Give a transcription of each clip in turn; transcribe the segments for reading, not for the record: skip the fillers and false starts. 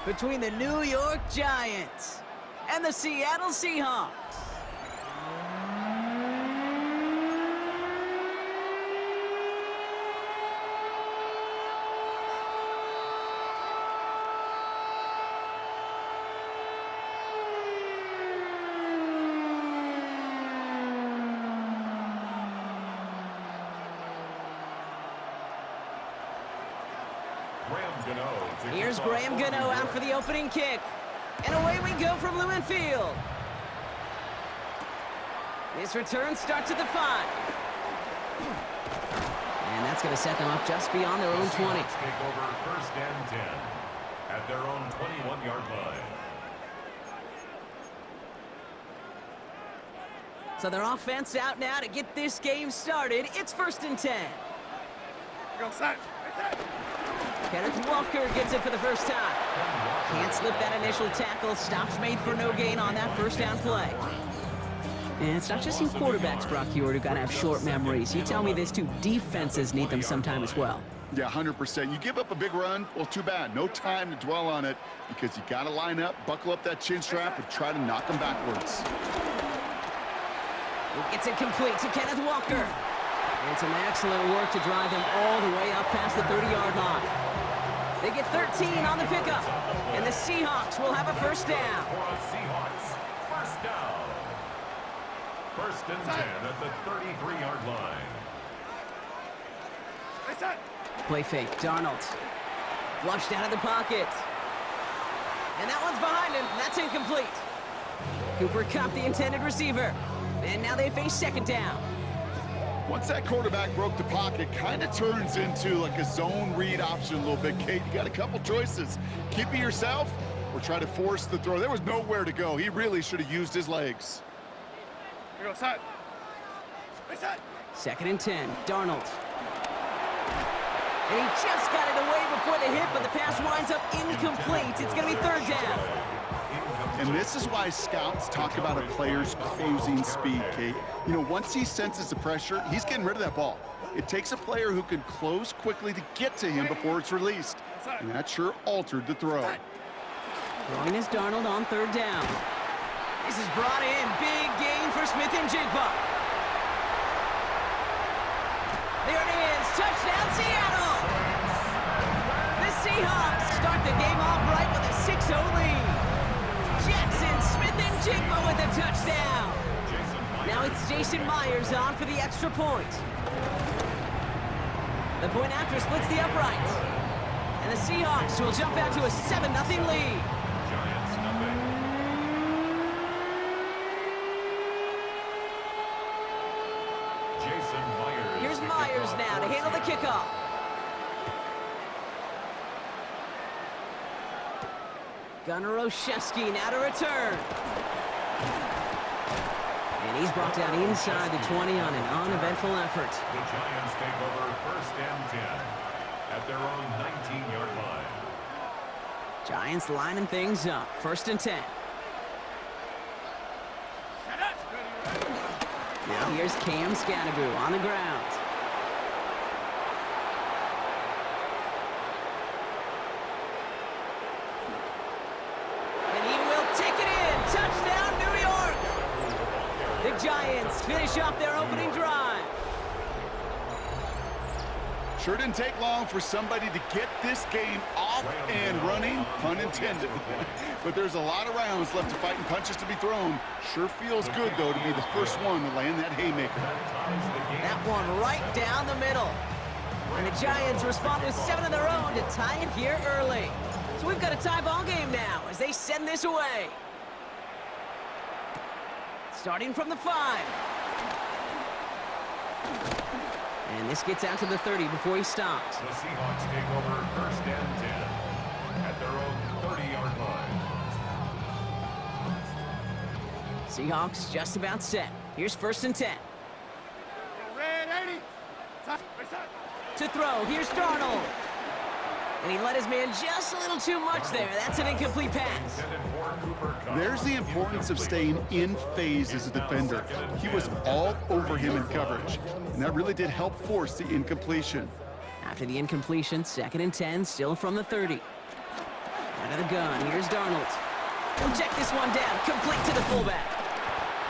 between the New York Giants and the Seattle Seahawks. Here's Graham Gano out for the opening kick. And away we go from Lumen Field. This return starts at the 5. And that's going to set them up just beyond their own 20. Take over first and 10 at their own 21-yard line. So their offense out now to get this game started. It's first and 10. Go set. Kenneth Walker gets it for the first time. Can't slip that initial tackle. Stops made for no gain on that first down play. And it's not just you quarterbacks, Brock Heward, who got to have short memories. You tell me this too, defenses need them sometime as well. Yeah, 100%. You give up a big run, well, too bad. No time to dwell on it because you got to line up, buckle up that chin strap, and try to knock them backwards. He gets it complete to Kenneth Walker. And some excellent work to drive them all the way up past the 30-yard line. They get 13 on the pickup, and the Seahawks will have a first down. Seahawks, first down. First and 10 at the 33-yard line. Play fake, Darnold. Flushed out of the pocket. And that one's behind him. That's incomplete. Cooper Kupp, the intended receiver. And now they face second down. Once that quarterback broke the pocket, kind of turns into like a zone read option a little bit. Kate, you got a couple choices. Keep it yourself or try to force the throw. There was nowhere to go. He really should have used his legs. Here goes set. Second and 10, Darnold. And he just got it away before the hit, but the pass winds up incomplete. It's going to be third down. And this is why scouts talk about a player's closing speed, Kate. You know, once he senses the pressure, he's getting rid of that ball. It takes a player who can close quickly to get to him before it's released. And that sure altered the throw. Throwing is Darnold on third down. This is brought in. Big gain for Smith and Jigba. There it is. Touchdown, Seattle. The Seahawks start the game off right with a 6-0 lead. Jackson, Smith, and Jigba with a touchdown. Now it's Jason Myers on for the extra point. The point after splits the uprights. And the Seahawks will jump out to a 7-0 lead. Giants nothing. Jason Myers. Here's Myers now to handle the kickoff. Gunnar Olszewski now to return. And he's brought down inside the 20 on an uneventful effort. The Giants take over first and 10 at their own 19-yard line. Giants lining things up. First and 10. Now here's Cam Scattergoo on the ground. And he will take it in. Touchdown, New York. The Giants finish off their opening drive. Sure didn't take long for somebody to get this game off and running, pun intended. But there's a lot of rounds left to fight and punches to be thrown. Sure feels good, though, to be the first one to land that haymaker. That one right down the middle. And the Giants respond with 7 of their own to tie it here early. So we've got a tie ball game now as they send this away. Starting from the 5. And this gets out to the 30 before he stops. The Seahawks take over first and 10 at their own 30-yard line. Seahawks just about set. Here's first and 10. Red 80. To throw, here's Darnold. And he let his man just a little too much there. That's an incomplete pass. There's the importance of staying in phase as a defender. He was all over him in coverage, and that really did help force the incompletion. After the incompletion, second and 10, still from the 30. Out of the gun, here's Darnold. He'll check this one down, complete to the fullback.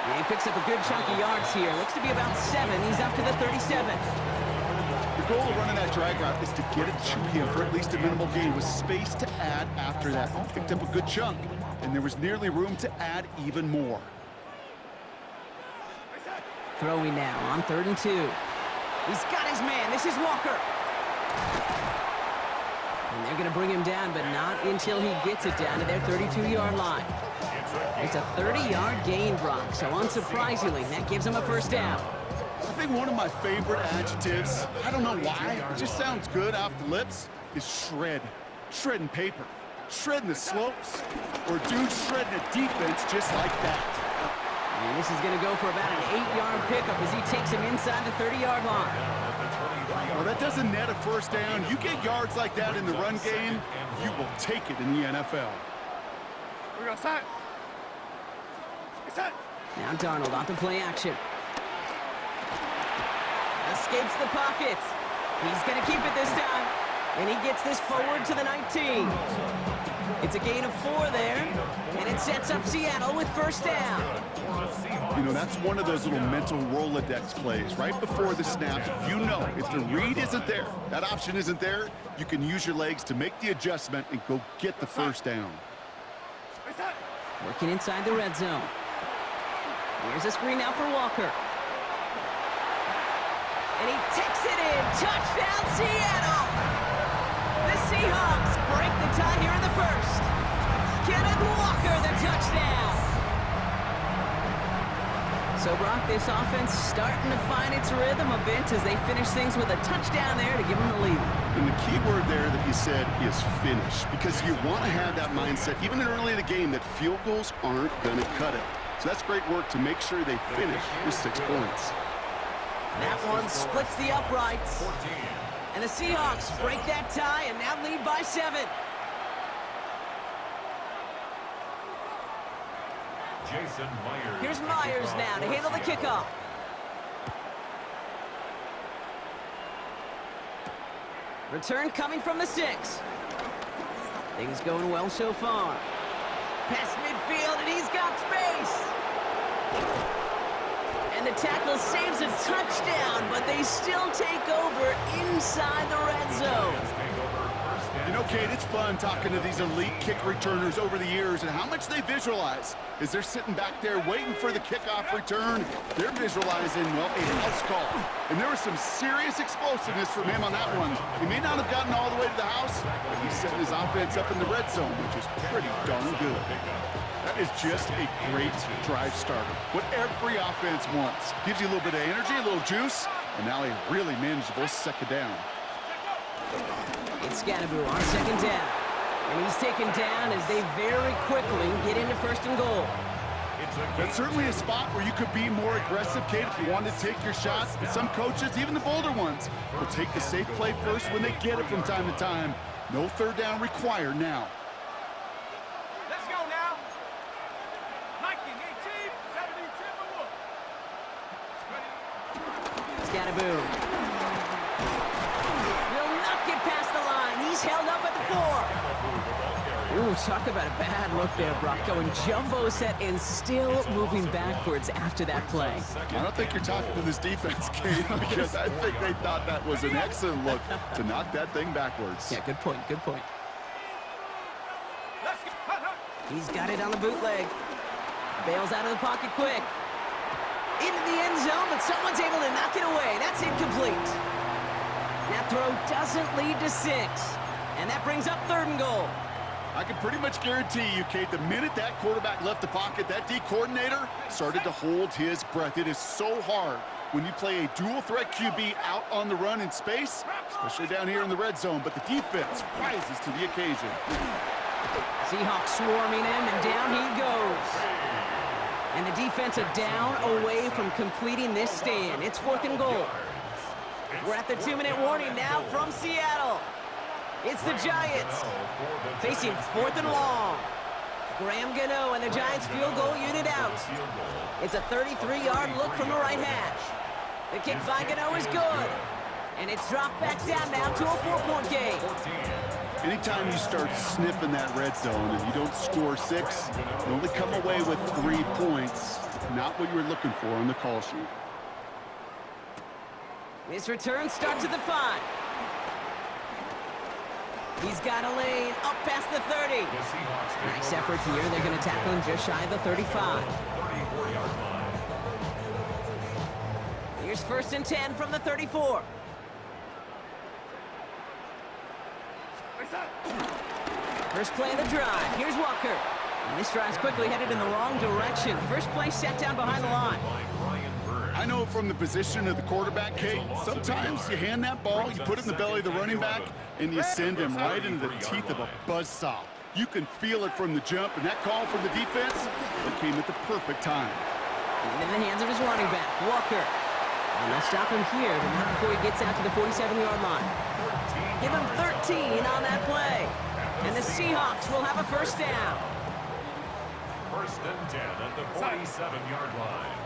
And he picks up a good chunk of yards here. Looks to be about 7. He's up to the 37. The goal of running that drag route is to get it to him for at least a minimal gain with space to add after that. He picked up a good chunk, and there was nearly room to add even more. Throwing now on 3rd and 2. He's got his man. This is Walker. And they're going to bring him down, but not until he gets it down to their 32-yard line. It's a 30-yard gain, Brock, so unsurprisingly, that gives him a first down. I think one of my favorite adjectives, I don't know why, it just sounds good off the lips, is shred. Shredding paper. Shredding the slopes. Or dude shredding a defense just like that. And this is going to go for about an 8-yard pickup as he takes him inside the 30-yard line. Well, that doesn't net a first down. You get yards like that in the run game, you will take it in the NFL. We go set. Set. Now Darnold off the play action. Escapes the pocket. He's going to keep it this time. And he gets this forward to the 19. It's a gain of 4 there. And it sets up Seattle with first down. You know, that's one of those little mental Rolodex plays. Right before the snap, you know if the read isn't there, that option isn't there, you can use your legs to make the adjustment and go get the first down. Working inside the red zone. Here's a screen now for Walker. And he takes it in. Touchdown, Seattle! The Seahawks break the tie here in the first. Kenneth Walker, the touchdown! So, Brock, this offense starting to find its rhythm a bit as they finish things with a touchdown there to give them the lead. And the key word there that you said is finish, because you want to have that mindset, even early in the game, that field goals aren't going to cut it. So that's great work to make sure they finish with 6 points. That one splits the uprights. And the Seahawks break that tie and now lead by 7. Jason Myers. Here's Myers now to handle the kickoff. Return coming from the 6. Things going well so far. Past midfield, and he's got space. And the tackle saves a touchdown, but they still take over inside the red zone. You know, Kate, it's fun talking to these elite kick returners over the years and how much they visualize. As they're sitting back there waiting for the kickoff return, they're visualizing, well, a house call. And there was some serious explosiveness from him on that one. He may not have gotten all the way to the house, but he's setting his offense up in the red zone, which is pretty darn good. That is just a great drive starter. What every offense wants. Gives you a little bit of energy, a little juice, and now a really manageable second down. It's Scatterboo on second down. And he's taken down as they very quickly get into 1st and goal. That's certainly a spot where you could be more aggressive, Kate, if you want to take your shots. But some coaches, even the bolder ones, will take the safe play first when they get it from time to time. No third down required now. Let's go now. 19, 18, 72, Scatterboo. Will not get past the line. He's held up at the 4. Ooh, talk about a bad look there, Brock. Going jumbo set and still moving backwards after that play. I don't think you're talking to this defense, Kate, because I think they thought that was an excellent look to knock that thing backwards. Yeah, good point, good point. He's got it on the bootleg. Bails out of the pocket quick. Into the end zone, but someone's able to knock it away. That's incomplete. That throw doesn't lead to 6. And that brings up 3rd and goal. I can pretty much guarantee you, Kate, the minute that quarterback left the pocket, that D coordinator started to hold his breath. It is so hard when you play a dual-threat QB out on the run in space, especially down here in the red zone, but the defense rises to the occasion. Seahawks swarming him, and down he goes. And the defense a down away from completing this stand. It's 4th and goal. We're at the 2-minute warning now from Seattle. It's the Giants facing 4th and long. Graham Gano and the Giants field goal unit out. It's a 33-yard look from the right hash. The kick by Gano is good. And it's dropped back down now to a 4-point game. Anytime you start sniffing that red zone and you don't score 6, you only come away with 3 points. Not what you were looking for on the call sheet. This return starts at the 5. He's got a lane up past the 30. Nice effort here. They're going to tackle him just shy of the 35. 34-yard line. Here's 1st and 10 from the 34. First play of the drive. Here's Walker. And this drive's quickly headed in the wrong direction. First play set down behind the line. I know from the position of the quarterback, Kate, sometimes you hand that ball, you put it in the belly of the running back, and you send him right into the teeth of a buzzsaw. You can feel it from the jump, and that call from the defense, it came at the perfect time. Into the hands of his running back, Walker. And they'll stop him here, but not before he gets out to the 47-yard line. Give him 13 on that play. And the Seahawks will have a first down. 1st and 10 at the 47-yard line.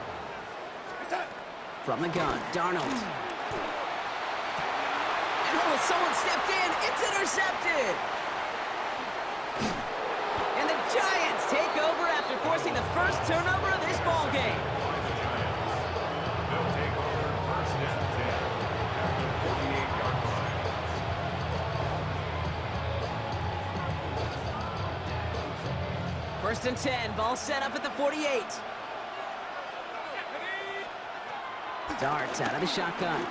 From the gun, Darnold. And oh, someone stepped in. It's intercepted. And the Giants take over after forcing the first turnover of this ball game. They'll take over 1st and 10 at the 48-yard line. First and 10, ball set up at the 48. Darts out of the shotgun.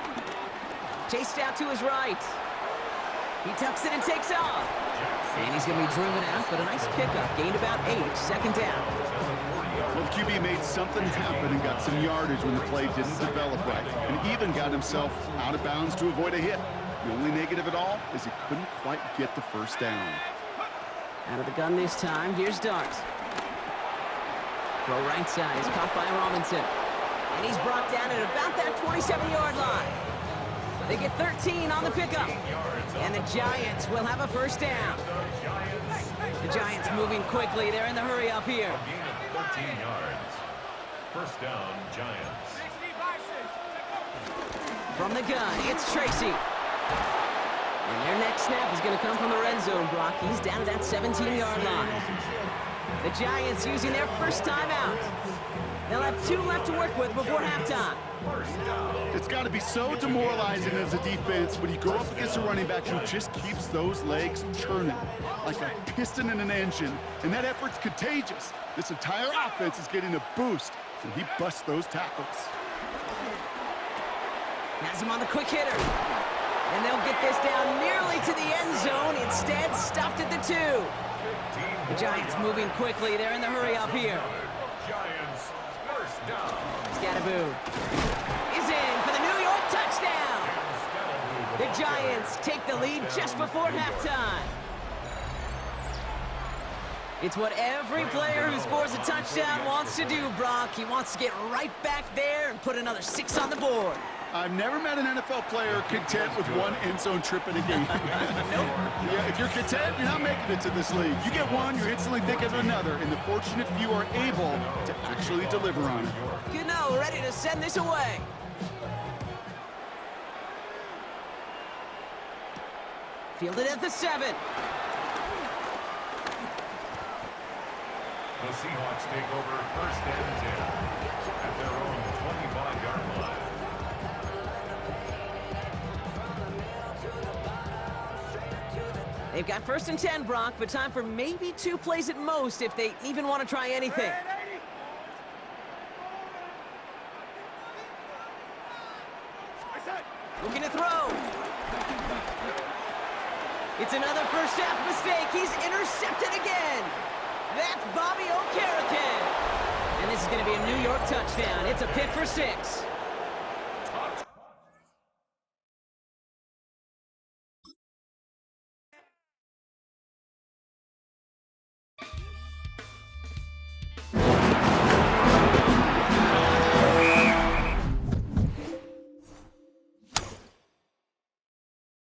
Chased out to his right. He tucks it and takes off. And he's going to be driven out, but a nice pickup. Gained about 8, 2nd down. Well, the QB made something happen and got some yardage when the play didn't develop right, and even got himself out of bounds to avoid a hit. The only negative at all is he couldn't quite get the first down. Out of the gun this time, here's Dart. Throw right side is caught by Robinson. And he's brought down at about that 27-yard line. They get 13 on the pickup. And the Giants will have a first down. The Giants moving quickly. They're in the hurry up here. 13 yards. First down, Giants. From the gun, it's Tracy. And their next snap is going to come from the red zone, Brock. He's down at that 17-yard line. The Giants using their first time out. They'll have 2 left to work with before halftime. It's got to be so demoralizing as a defense when you go up against a running back who just keeps those legs churning like a piston in an engine, and that effort's contagious. This entire offense is getting a boost, and he busts those tackles. Has him on the quick hitter. And they'll get this down nearly to the end zone. Instead, stuffed at the 2. The Giants moving quickly. They're in the hurry up here. Giants, first down. Scatterboo is in for the New York touchdown. The Giants take the lead just before halftime. It's what every player who scores a touchdown wants to do, Brock. He wants to get right back there and put another 6 on the board. I've never met an NFL player content with 1 end zone trip in a game. Nope. Yeah, if you're content, you're not making it to this league. You get one, you're instantly thinking of another, and the fortunate few are able to actually deliver on it. Gano ready to send this away. Fielded at the 7. The Seahawks take over 1st and 10 at their own 25-yard line. They've got 1st and 10, Brock, but time for maybe 2 plays at most if they even want to try anything. Looking to throw. It's another first half mistake. He's intercepted again. That's Bobby Okereke. And this is going to be a New York touchdown. It's a pick for 6.